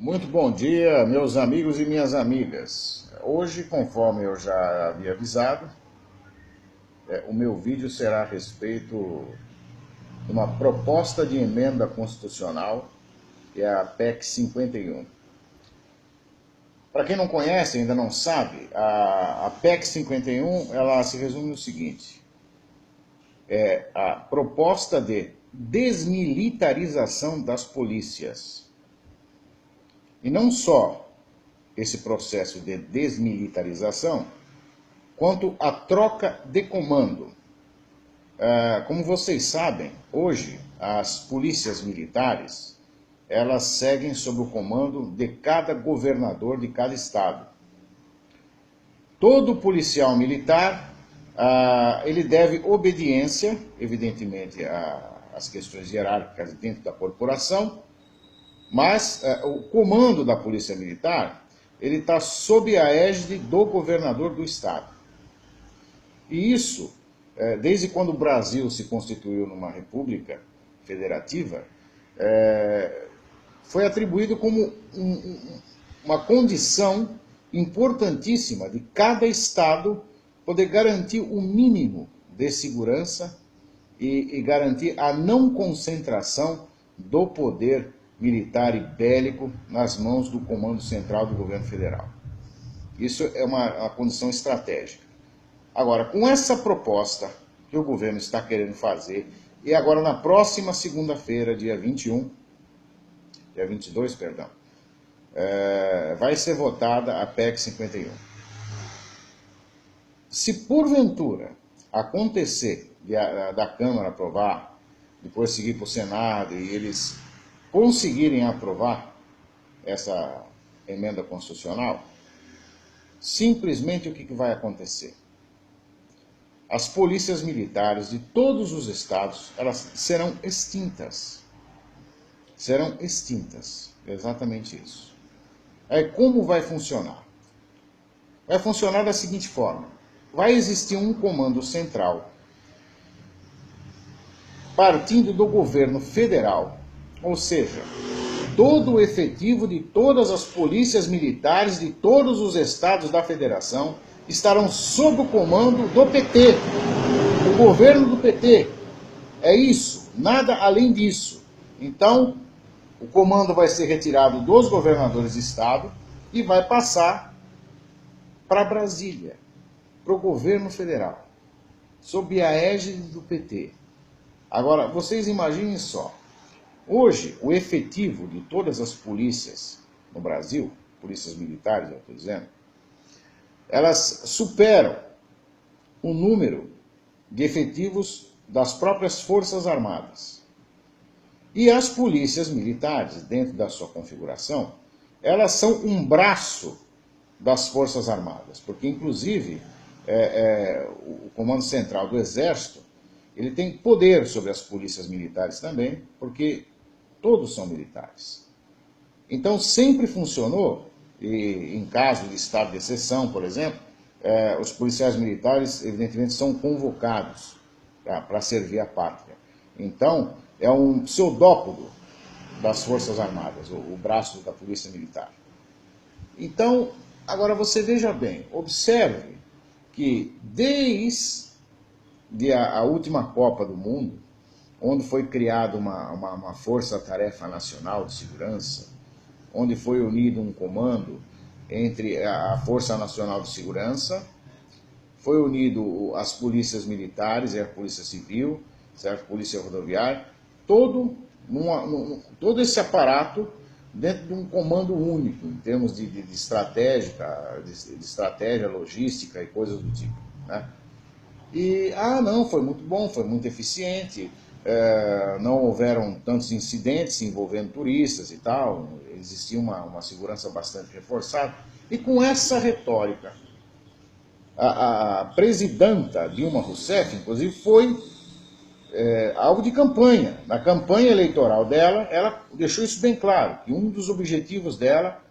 Muito bom dia, meus amigos e minhas amigas. Hoje, conforme eu já havia avisado, o meu vídeo será a respeito de uma proposta de emenda constitucional, que é a PEC 51. Para quem não conhece, ainda não sabe, a PEC 51 ela se resume no seguinte: é a proposta de desmilitarização das polícias. E não só esse processo de desmilitarização, quanto a troca de comando. Como vocês sabem, hoje as polícias militares, elas seguem sob o comando de cada governador de cada estado. Todo policial militar, ele deve obediência, evidentemente, às questões hierárquicas dentro da corporação, mas o comando da Polícia Militar, ele está sob a égide do governador do estado. E isso, desde quando o Brasil se constituiu numa república federativa, foi atribuído como uma condição importantíssima de cada estado poder garantir o mínimo de segurança e garantir a não concentração do poder militar e bélico nas mãos do comando central do governo federal. Isso é uma condição estratégica. Agora, com essa proposta que o governo está querendo fazer, e agora na próxima segunda-feira, dia 22, perdão, vai ser votada a PEC 51. Se porventura acontecer da Câmara aprovar, depois seguir para o Senado e eles conseguirem aprovar essa emenda constitucional, simplesmente o que vai acontecer? As polícias militares de todos os estados, elas serão extintas. Serão extintas. Exatamente isso. Aí como vai funcionar? Vai funcionar da seguinte forma: vai existir um comando central partindo do governo federal, ou seja, todo o efetivo de todas as polícias militares de todos os estados da federação estarão sob o comando do PT, do governo do PT. É isso, nada além disso. Então, o comando vai ser retirado dos governadores de estado e vai passar para Brasília, para o governo federal, sob a égide do PT. Agora, vocês imaginem só, hoje o efetivo de todas as polícias no Brasil, polícias militares, eu estou dizendo, elas superam o número de efetivos das próprias Forças Armadas. E as polícias militares, dentro da sua configuração, elas são um braço das Forças Armadas, porque inclusive o Comando Central do Exército, ele tem poder sobre as polícias militares também, porque todos são militares. Então sempre funcionou, e em caso de estado de exceção, por exemplo, os policiais militares, evidentemente, são convocados para servir a pátria. Então, é um pseudópodo das Forças Armadas, o braço da Polícia Militar. Então, agora você veja bem, observe que desde a última Copa do Mundo, onde foi criada uma força-tarefa nacional de segurança, onde foi unido um comando entre a Força Nacional de Segurança, foi unido as polícias militares e a polícia civil, certo? Polícia rodoviária, todo esse aparato dentro de um comando único, em termos de estratégia, logística e coisas do tipo, né? E, não, foi muito bom, foi muito eficiente, não houveram tantos incidentes envolvendo turistas e tal, existia uma segurança bastante reforçada. E com essa retórica, a presidenta Dilma Rousseff, inclusive, foi alvo de campanha. Na campanha eleitoral dela, ela deixou isso bem claro, que um dos objetivos dela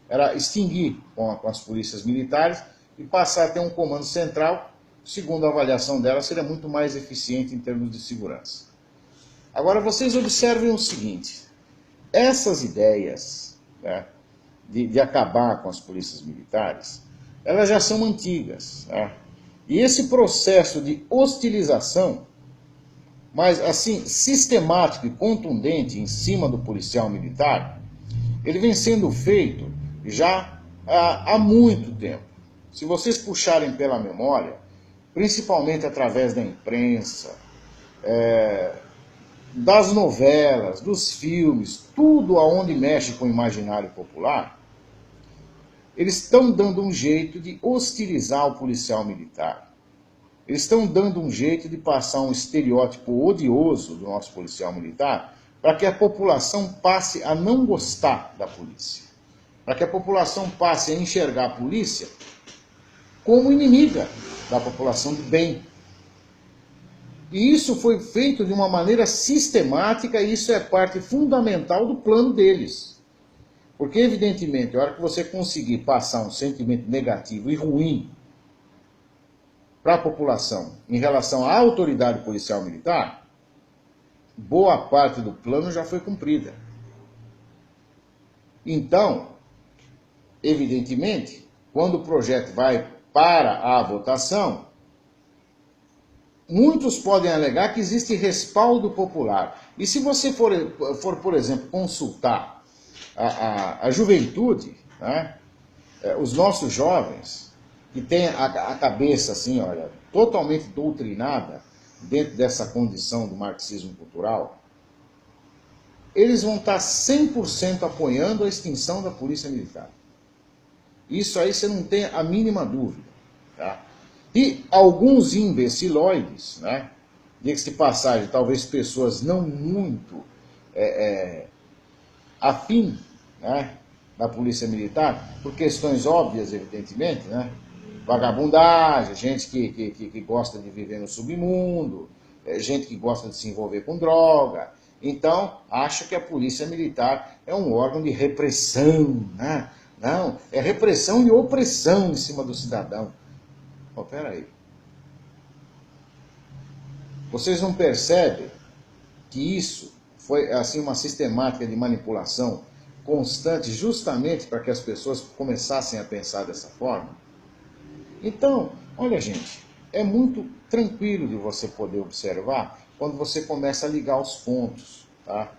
era extinguir com as polícias militares e passar a ter um comando central. Segundo a avaliação dela, seria muito mais eficiente em termos de segurança. Agora, vocês observem o seguinte: essas ideias, né, de acabar com as polícias militares, elas já são antigas. Né? E esse processo de hostilização, mas assim, sistemático e contundente em cima do policial militar, ele vem sendo feito já há muito tempo. Se vocês puxarem pela memória, principalmente através da imprensa, das novelas, dos filmes, tudo aonde mexe com o imaginário popular, eles estão dando um jeito de hostilizar o policial militar. Eles estão dando um jeito de passar um estereótipo odioso do nosso policial militar para que a população passe a não gostar da polícia. Para que a população passe a enxergar a polícia como inimiga da população de bem. E isso foi feito de uma maneira sistemática e isso é parte fundamental do plano deles. Porque, evidentemente, a hora que você conseguir passar um sentimento negativo e ruim para a população em relação à autoridade policial militar, boa parte do plano já foi cumprida. Então, evidentemente, quando o projeto vai para a votação, muitos podem alegar que existe respaldo popular. E se você for por exemplo, consultar a juventude, né, os nossos jovens, que têm a cabeça assim, olha, totalmente doutrinada dentro dessa condição do marxismo cultural, eles vão estar 100% apoiando a extinção da polícia militar. Isso aí você não tem a mínima dúvida. Tá? E alguns imbecilóides, né, diga-se de passagem, talvez pessoas não muito afim, né, da polícia militar, por questões óbvias, evidentemente, né, vagabundagem, gente que gosta de viver no submundo, gente que gosta de se envolver com droga, então acha que a polícia militar é um órgão de repressão, né? Não, é repressão e opressão em cima do cidadão. Oh, peraí. Vocês não percebem que isso foi assim uma sistemática de manipulação constante justamente para que as pessoas começassem a pensar dessa forma? Então, olha gente, é muito tranquilo de você poder observar quando você começa a ligar os pontos. Tá?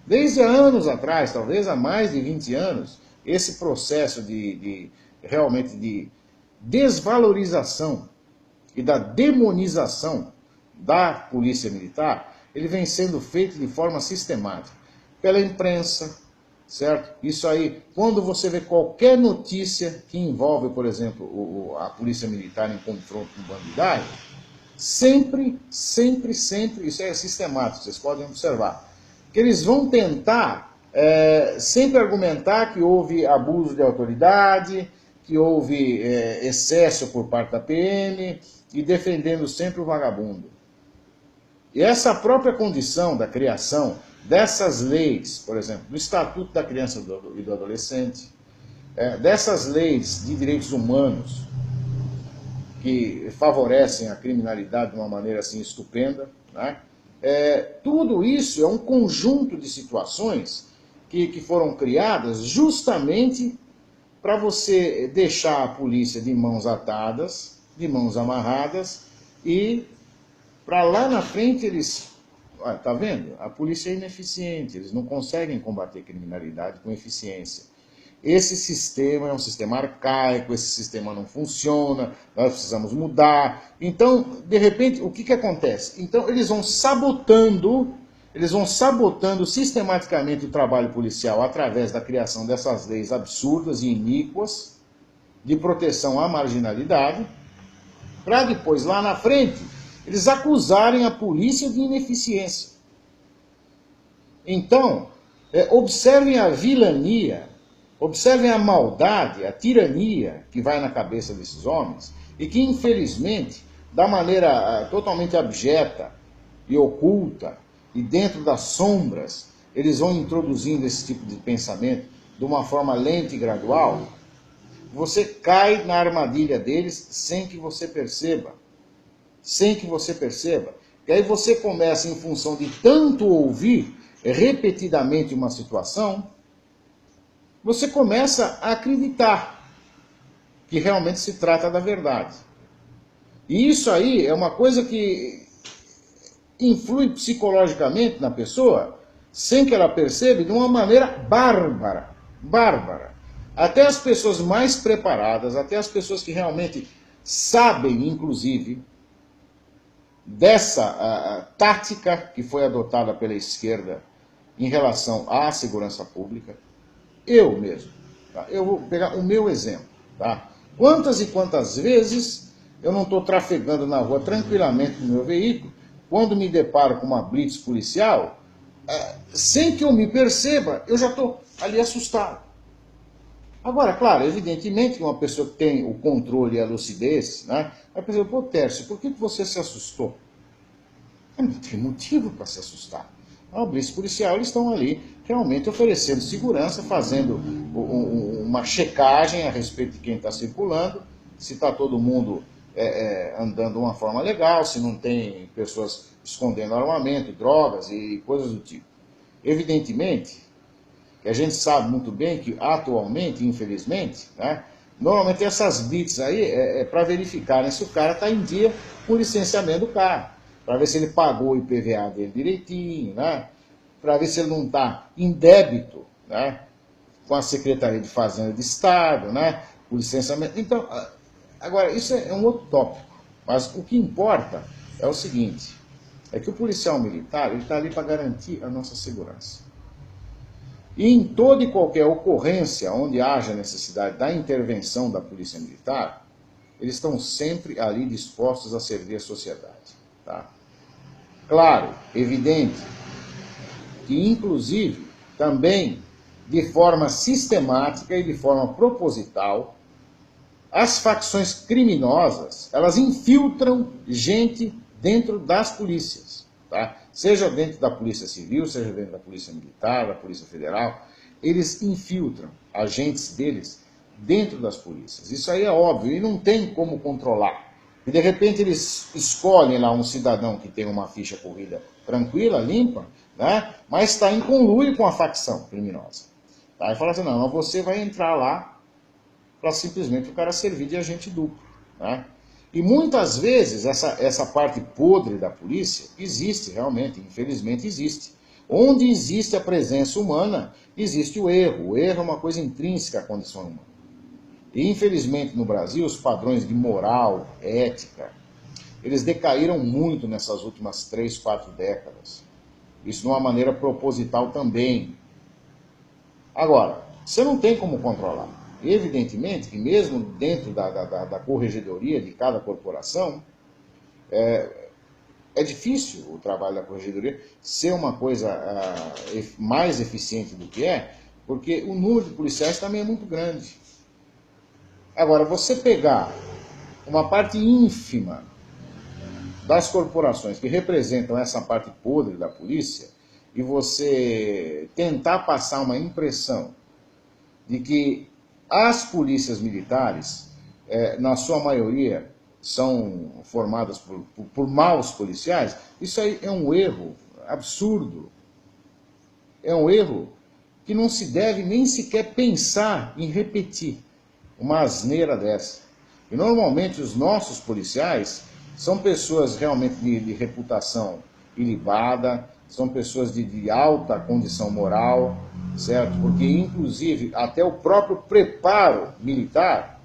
Desde anos atrás, talvez há mais de 20 anos, esse processo realmente de desvalorização e da demonização da polícia militar, ele vem sendo feito de forma sistemática pela imprensa, certo? Isso aí, quando você vê qualquer notícia que envolve, por exemplo, a polícia militar em confronto com bandidagem, sempre, isso é sistemático, vocês podem observar, que eles vão tentar sempre argumentar que houve abuso de autoridade, que houve excesso por parte da PM, e defendendo sempre o vagabundo. E essa própria condição da criação dessas leis, por exemplo, do Estatuto da Criança e do Adolescente, dessas leis de direitos humanos, que favorecem a criminalidade de uma maneira assim estupenda, né? Tudo isso é um conjunto de situações que foram criadas justamente para você deixar a polícia de mãos atadas, de mãos amarradas, e para lá na frente eles... Tá vendo? A polícia é ineficiente, eles não conseguem combater criminalidade com eficiência. Esse sistema é um sistema arcaico, esse sistema não funciona, nós precisamos mudar. Então, de repente, o que acontece? Então, eles vão sabotando sistematicamente o trabalho policial através da criação dessas leis absurdas e iníquas de proteção à marginalidade, para depois, lá na frente, eles acusarem a polícia de ineficiência. Então, observem a vilania, observem a maldade, a tirania que vai na cabeça desses homens e que, infelizmente, da maneira totalmente abjeta e oculta e dentro das sombras, eles vão introduzindo esse tipo de pensamento de uma forma lenta e gradual. Você cai na armadilha deles sem que você perceba. Sem que você perceba. E aí você começa, em função de tanto ouvir repetidamente uma situação, você começa a acreditar que realmente se trata da verdade. E isso aí é uma coisa que influi psicologicamente na pessoa, sem que ela perceba, de uma maneira bárbara. Bárbara. Até as pessoas mais preparadas, até as pessoas que realmente sabem, inclusive, dessa tática que foi adotada pela esquerda em relação à segurança pública, eu mesmo, tá? Eu vou pegar o meu exemplo, tá? Quantas e quantas vezes eu não estou trafegando na rua tranquilamente no meu veículo, quando me deparo com uma blitz policial, sem que eu me perceba, eu já estou ali assustado. Agora, claro, evidentemente que uma pessoa que tem o controle e a lucidez, né, vai pensar, pô, Tércio, por que você se assustou? Não tem motivo para se assustar. A blitz policial, eles estão ali realmente oferecendo segurança, fazendo uma checagem a respeito de quem está circulando, se está todo mundo andando de uma forma legal, se não tem pessoas escondendo armamento, drogas e coisas do tipo. Evidentemente, que a gente sabe muito bem que atualmente, infelizmente, né, normalmente essas blitz aí é para verificar, né, se o cara está em dia com o licenciamento do carro, para ver se ele pagou o IPVA dele direitinho, né, para ver se ele não está em débito, né, com a Secretaria de Fazenda de Estado, né, o licenciamento. Então, agora, isso é um outro tópico, mas o que importa é o seguinte, é que o policial militar ele está ali para garantir a nossa segurança. E em toda e qualquer ocorrência onde haja necessidade da intervenção da Polícia Militar, eles estão sempre ali dispostos a servir a sociedade. Tá? Claro, evidente, que inclusive também de forma sistemática e de forma proposital, as facções criminosas, elas infiltram gente dentro das polícias. Tá? Seja dentro da Polícia Civil, seja dentro da Polícia Militar, da Polícia Federal, eles infiltram agentes deles dentro das polícias. Isso aí é óbvio e não tem como controlar. E de repente eles escolhem lá um cidadão que tem uma ficha corrida tranquila, limpa, né? Mas está em conluio com a facção criminosa. Tá? E fala assim, não, você vai entrar lá para simplesmente o cara servir de agente duplo. Né? E muitas vezes essa parte podre da polícia existe realmente, infelizmente existe. Onde existe a presença humana, existe o erro. O erro é uma coisa intrínseca à condição humana. E infelizmente no Brasil os padrões de moral, ética, eles decaíram muito nessas últimas 3, 4 décadas. Isso de uma maneira proposital também. Agora, você não tem como controlar. Evidentemente que mesmo dentro da corregedoria de cada corporação, é difícil o trabalho da corregedoria ser uma coisa mais eficiente do que porque o número de policiais também é muito grande. Agora, você pegar uma parte ínfima das corporações que representam essa parte podre da polícia e você tentar passar uma impressão de que as polícias militares, na sua maioria, são formadas por maus policiais, isso aí é um erro absurdo. É um erro que não se deve nem sequer pensar em repetir uma asneira dessa. E normalmente os nossos policiais são pessoas realmente de reputação ilibada, são pessoas de alta condição moral, certo? Porque inclusive até o próprio preparo militar,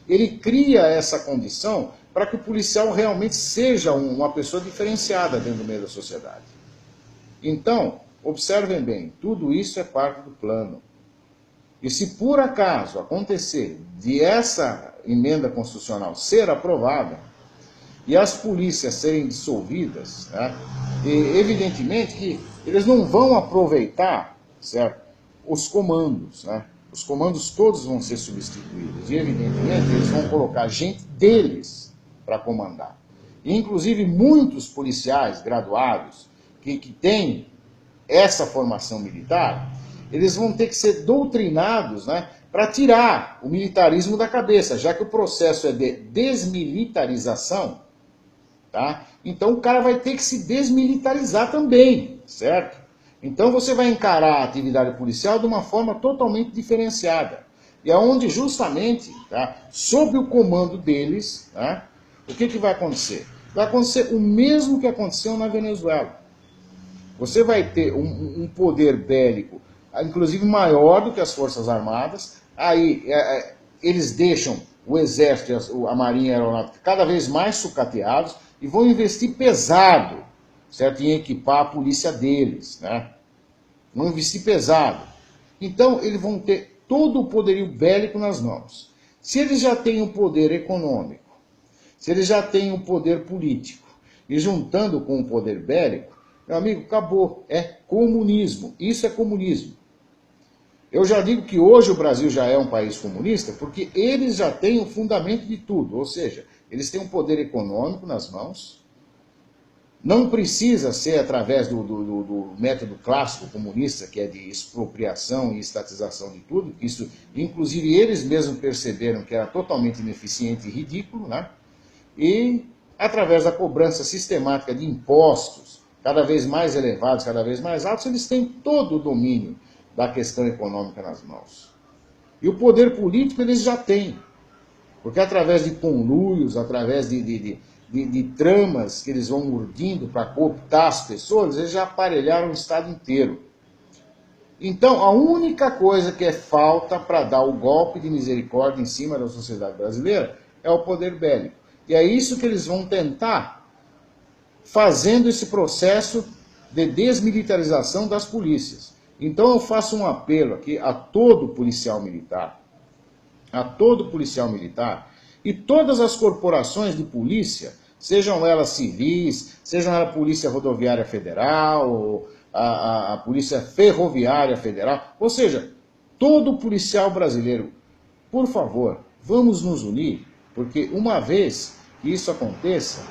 ele cria essa condição para que o policial realmente seja uma pessoa diferenciada dentro do meio da sociedade. Então, observem bem, tudo isso é parte do plano. E se por acaso acontecer de essa emenda constitucional ser aprovada e as polícias serem dissolvidas, né, evidentemente que eles não vão aproveitar, certo, os comandos, né? Os comandos todos vão ser substituídos e evidentemente eles vão colocar gente deles para comandar. E, inclusive muitos policiais graduados que têm essa formação militar, eles vão ter que ser doutrinados, né, para tirar o militarismo da cabeça, já que o processo é de desmilitarização, tá? Então o cara vai ter que se desmilitarizar também, certo? Então você vai encarar a atividade policial de uma forma totalmente diferenciada. E é onde justamente, tá, sob o comando deles, tá, o que vai acontecer? Vai acontecer o mesmo que aconteceu na Venezuela. Você vai ter um poder bélico, inclusive maior do que as Forças Armadas. Aí eles deixam o Exército, a Marinha e a Aeronáutica cada vez mais sucateados e vão investir pesado, certo, em equipar a polícia deles, né? Vão investir pesado. Então eles vão ter todo o poderio bélico nas mãos. Se eles já têm o poder econômico, se eles já têm o poder político, e juntando com o poder bélico, meu amigo, acabou. É comunismo. Isso é comunismo. Eu já digo que hoje o Brasil já é um país comunista porque eles já têm o fundamento de tudo. Ou seja, eles têm um poder econômico nas mãos. Não precisa ser através do método clássico comunista, que é de expropriação e estatização de tudo. Isso, inclusive, eles mesmos perceberam que era totalmente ineficiente e ridículo, né? E através da cobrança sistemática de impostos, cada vez mais elevados, cada vez mais altos, eles têm todo o domínio da questão econômica nas mãos. E o poder político eles já têm, porque através de conluios, através de tramas que eles vão urdindo para cooptar as pessoas, eles já aparelharam o Estado inteiro. Então, a única coisa que é falta para dar o golpe de misericórdia em cima da sociedade brasileira é o poder bélico. E é isso que eles vão tentar, fazendo esse processo de desmilitarização das polícias. Então eu faço um apelo aqui a todo policial militar, e todas as corporações de polícia, sejam elas civis, sejam elas a Polícia Rodoviária Federal, a Polícia Ferroviária Federal, ou seja, todo policial brasileiro, por favor, vamos nos unir, porque uma vez que isso aconteça,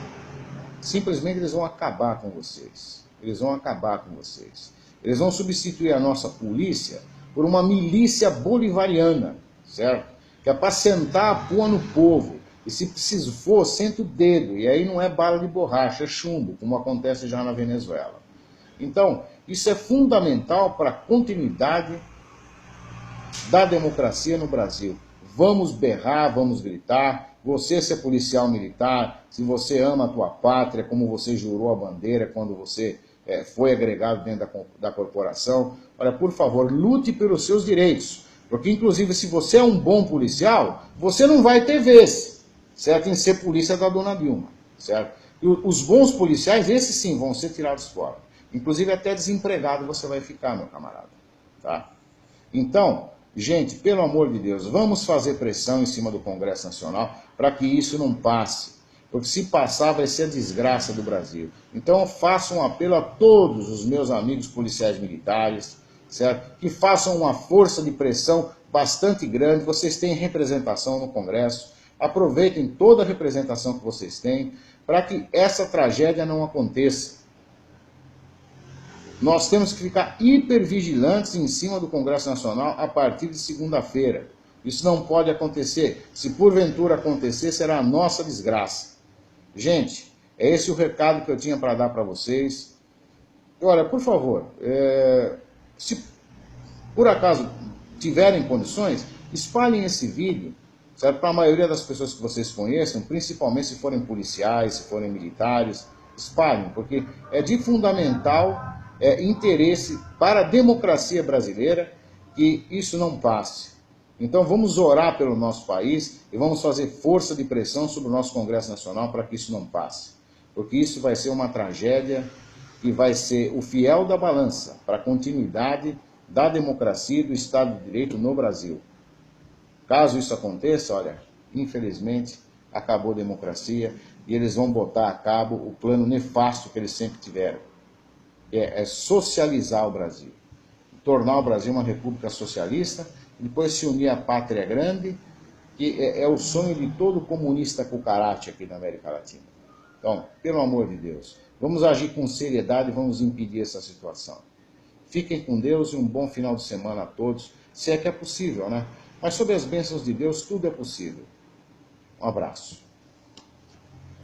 simplesmente eles vão acabar com vocês. Eles vão acabar com vocês. Eles vão substituir a nossa polícia por uma milícia bolivariana, certo? Que é para sentar a pua no povo. E se preciso for, senta o dedo. E aí não é bala de borracha, é chumbo, como acontece já na Venezuela. Então, isso é fundamental para a continuidade da democracia no Brasil. Vamos berrar, vamos gritar. Você, se é policial militar, se você ama a tua pátria, como você jurou a bandeira quando você foi agregado dentro da corporação, olha, por favor, lute pelos seus direitos. Porque, inclusive, se você é um bom policial, você não vai ter vez, certo, em ser polícia da dona Dilma, certo? E os bons policiais, esses sim, vão ser tirados fora. Inclusive, até desempregado você vai ficar, meu camarada, tá? Então, gente, pelo amor de Deus, vamos fazer pressão em cima do Congresso Nacional para que isso não passe. Porque se passar vai ser a desgraça do Brasil. Então eu faço um apelo a todos os meus amigos policiais militares, certo? Que façam uma força de pressão bastante grande. Vocês têm representação no Congresso. Aproveitem toda a representação que vocês têm para que essa tragédia não aconteça. Nós temos que ficar hipervigilantes em cima do Congresso Nacional a partir de segunda-feira. Isso não pode acontecer. Se porventura acontecer, será a nossa desgraça. Gente, é esse o recado que eu tinha para dar para vocês. Olha, por favor, se por acaso tiverem condições, espalhem esse vídeo, para a maioria das pessoas que vocês conheçam, principalmente se forem policiais, se forem militares, espalhem, porque é de fundamental interesse para a democracia brasileira que isso não passe. Então vamos orar pelo nosso país e vamos fazer força de pressão sobre o nosso Congresso Nacional para que isso não passe. Porque isso vai ser uma tragédia que vai ser o fiel da balança para a continuidade da democracia e do Estado de Direito no Brasil. Caso isso aconteça, olha, infelizmente acabou a democracia e eles vão botar a cabo o plano nefasto que eles sempre tiveram. É socializar o Brasil. Tornar o Brasil uma república socialista, depois se unir à pátria grande, que é o sonho de todo comunista cucaracha aqui na América Latina. Então, pelo amor de Deus, vamos agir com seriedade e vamos impedir essa situação. Fiquem com Deus e um bom final de semana a todos, se é que é possível, né? Mas sob as bênçãos de Deus, tudo é possível. Um abraço.